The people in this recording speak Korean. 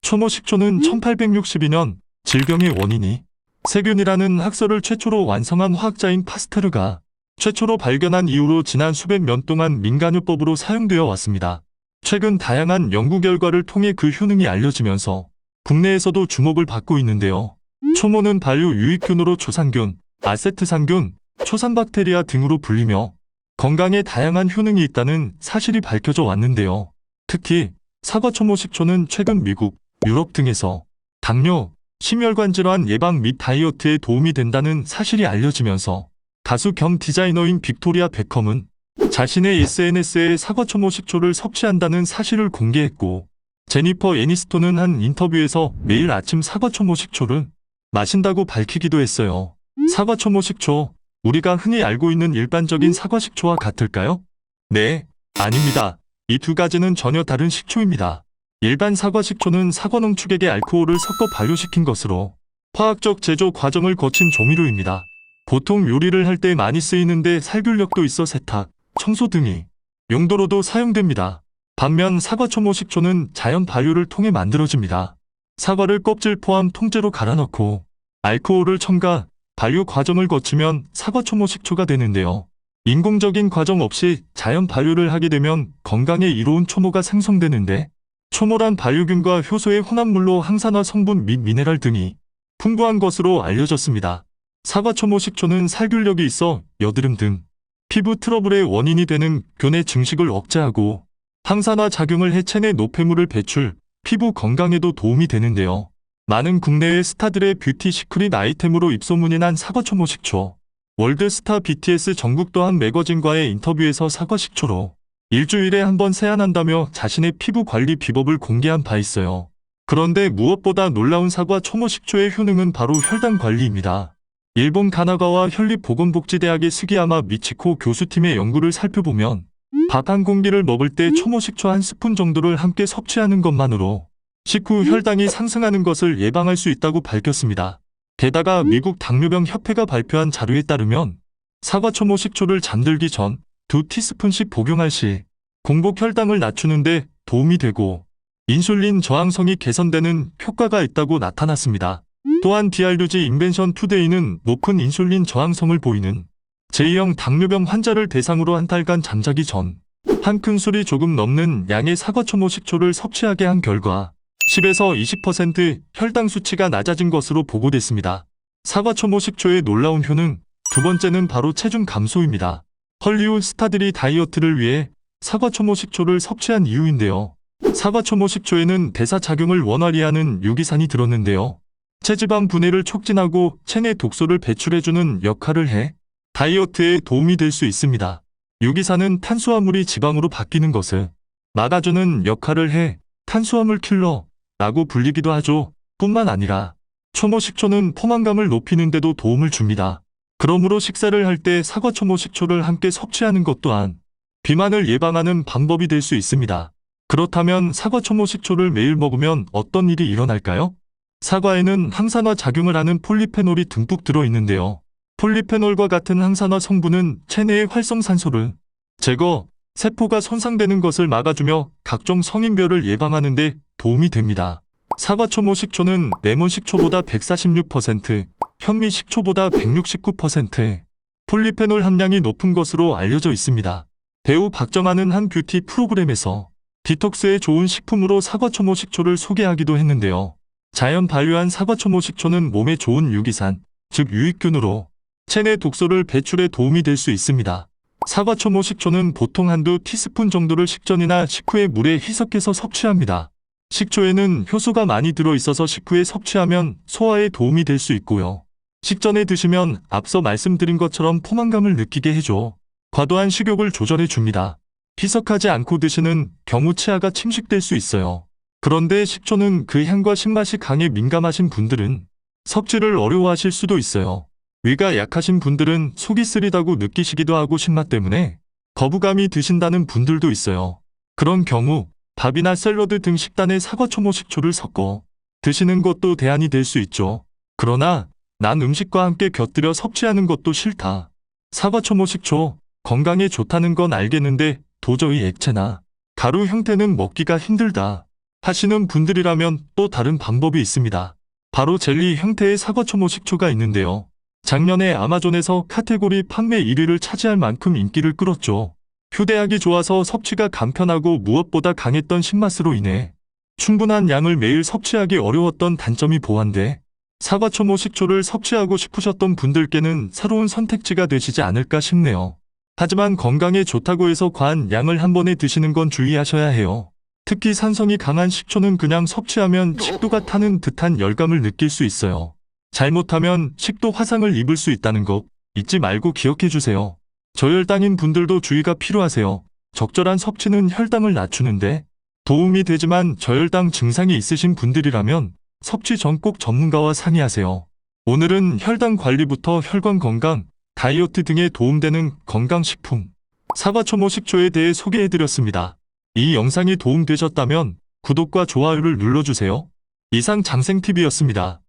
초모 식초는 1862년 질병의 원인이 세균이라는 학설을 최초로 완성한 화학자인 파스테르가 최초로 발견한 이후로 지난 수백 년 동안 민간요법으로 사용되어 왔습니다. 최근 다양한 연구 결과를 통해 그 효능이 알려지면서 국내에서도 주목을 받고 있는데요. 초모는 발효 유익균으로 초산균, 아세트산균, 초산박테리아 등으로 불리며 건강에 다양한 효능이 있다는 사실이 밝혀져 왔는데요. 특히 사과초모 식초는 최근 미국, 유럽 등에서 당뇨, 심혈관 질환 예방 및 다이어트에 도움이 된다는 사실이 알려지면서 가수 겸 디자이너인 빅토리아 베컴은 자신의 SNS에 사과초모 식초를 섭취한다는 사실을 공개했고, 제니퍼 애니스톤은 한 인터뷰에서 매일 아침 사과초모 식초를 마신다고 밝히기도 했어요. 사과초모 식초, 우리가 흔히 알고 있는 일반적인 사과 식초와 같을까요? 네, 아닙니다. 이 두 가지는 전혀 다른 식초입니다. 일반 사과 식초는 사과 농축액에 알코올을 섞어 발효시킨 것으로 화학적 제조 과정을 거친 조미료입니다. 보통 요리를 할 때 많이 쓰이는데 살균력도 있어 세탁, 청소 등의 용도로도 사용됩니다. 반면 사과초모 식초는 자연 발효를 통해 만들어집니다. 사과를 껍질 포함 통째로 갈아 넣고 알코올을 첨가, 발효 과정을 거치면 사과초모 식초가 되는데요. 인공적인 과정 없이 자연 발효를 하게 되면 건강에 이로운 초모가 생성되는데, 초모란 발효균과 효소의 혼합물로 항산화 성분 및 미네랄 등이 풍부한 것으로 알려졌습니다. 사과초모 식초는 살균력이 있어 여드름 등 피부 트러블의 원인이 되는 균의 증식을 억제하고 항산화 작용을 해 체내 노폐물을 배출, 피부 건강에도 도움이 되는데요. 많은 국내외 스타들의 뷰티 시크릿 아이템으로 입소문이 난 사과초모 식초. 월드스타 BTS 정국 또한 매거진과의 인터뷰에서 사과 식초로 일주일에 한 번 세안한다며 자신의 피부 관리 비법을 공개한 바 있어요. 그런데 무엇보다 놀라운 사과 초모 식초의 효능은 바로 혈당 관리입니다. 일본 가나가와 현립보건복지대학의 스기야마 미치코 교수팀의 연구를 살펴보면 밥 한 공기를 먹을 때 초모 식초 한 스푼 정도를 함께 섭취하는 것만으로 식후 혈당이 상승하는 것을 예방할 수 있다고 밝혔습니다. 게다가 미국 당뇨병 협회가 발표한 자료에 따르면 사과초모 식초를 잠들기 전 2티스푼씩 복용할 시 공복 혈당을 낮추는 데 도움이 되고 인슐린 저항성이 개선되는 효과가 있다고 나타났습니다. 또한 DRG 인벤션 투데이는 높은 인슐린 저항성을 보이는 제2형 당뇨병 환자를 대상으로 한 달간 잠자기 전 한 큰술이 조금 넘는 양의 사과초모 식초를 섭취하게 한 결과 10에서 20% 혈당 수치가 낮아진 것으로 보고됐습니다. 사과초모 식초의 놀라운 효능, 두 번째는 바로 체중 감소입니다. 헐리우드 스타들이 다이어트를 위해 사과초모 식초를 섭취한 이유인데요. 사과초모 식초에는 대사작용을 원활히 하는 유기산이 들었는데요. 체지방 분해를 촉진하고 체내 독소를 배출해주는 역할을 해 다이어트에 도움이 될 수 있습니다. 유기산은 탄수화물이 지방으로 바뀌는 것을 막아주는 역할을 해 탄수화물 킬러라고 불리기도 하죠. 뿐만 아니라 초모 식초는 포만감을 높이는 데도 도움을 줍니다. 그러므로 식사를 할 때 사과초모 식초를 함께 섭취하는 것 또한 비만을 예방하는 방법이 될 수 있습니다. 그렇다면 사과초모 식초를 매일 먹으면 어떤 일이 일어날까요? 사과에는 항산화 작용을 하는 폴리페놀이 듬뿍 들어있는데요. 폴리페놀과 같은 항산화 성분은 체내의 활성산소를 제거, 세포가 손상되는 것을 막아주며 각종 성인별을 예방하는 데 도움이 됩니다. 사과초모 식초는 레몬 식초보다 146%, 현미 식초보다 169% 폴리페놀 함량이 높은 것으로 알려져 있습니다. 배우 박정아는 한 뷰티 프로그램에서 디톡스에 좋은 식품으로 사과초모 식초를 소개하기도 했는데요. 자연 발효한 사과초모 식초는 몸에 좋은 유기산, 즉 유익균으로 체내 독소를 배출에 도움이 될 수 있습니다. 사과초모 식초는 보통 한두 티스푼 정도를 식전이나 식후에 물에 희석해서 섭취합니다. 식초에는 효소가 많이 들어있어서 식후에 섭취하면 소화에 도움이 될 수 있고요. 식전에 드시면 앞서 말씀드린 것처럼 포만감을 느끼게 해줘 과도한 식욕을 조절해 줍니다. 희석하지 않고 드시는 경우 치아가 침식될 수 있어요. 그런데 식초는 그 향과 신맛이 강해 민감하신 분들은 섭취를 어려워하실 수도 있어요. 위가 약하신 분들은 속이 쓰리다고 느끼시기도 하고 신맛 때문에 거부감이 드신다는 분들도 있어요. 그런 경우 밥이나 샐러드 등 식단에 사과초모 식초를 섞어 드시는 것도 대안이 될 수 있죠. 그러나 난 음식과 함께 곁들여 섭취하는 것도 싫다. 사과초모 식초, 건강에 좋다는 건 알겠는데 도저히 액체나 가루 형태는 먹기가 힘들다. 하시는 분들이라면 또 다른 방법이 있습니다. 바로 젤리 형태의 사과초모 식초가 있는데요. 작년에 아마존에서 카테고리 판매 1위를 차지할 만큼 인기를 끌었죠. 휴대하기 좋아서 섭취가 간편하고 무엇보다 강했던 신맛으로 인해 충분한 양을 매일 섭취하기 어려웠던 단점이 보완돼 사과초모 식초를 섭취하고 싶으셨던 분들께는 새로운 선택지가 되시지 않을까 싶네요. 하지만 건강에 좋다고 해서 과한 양을 한 번에 드시는 건 주의하셔야 해요. 특히 산성이 강한 식초는 그냥 섭취하면 식도가 타는 듯한 열감을 느낄 수 있어요. 잘못하면 식도 화상을 입을 수 있다는 거 잊지 말고 기억해 주세요. 저혈당인 분들도 주의가 필요하세요. 적절한 섭취는 혈당을 낮추는데 도움이 되지만 저혈당 증상이 있으신 분들이라면 섭취 전 꼭 전문가와 상의하세요. 오늘은 혈당 관리부터 혈관 건강, 다이어트 등에 도움되는 건강식품 사과초모 식초에 대해 소개해드렸습니다. 이 영상이 도움되셨다면 구독과 좋아요를 눌러주세요. 이상 장생TV였습니다.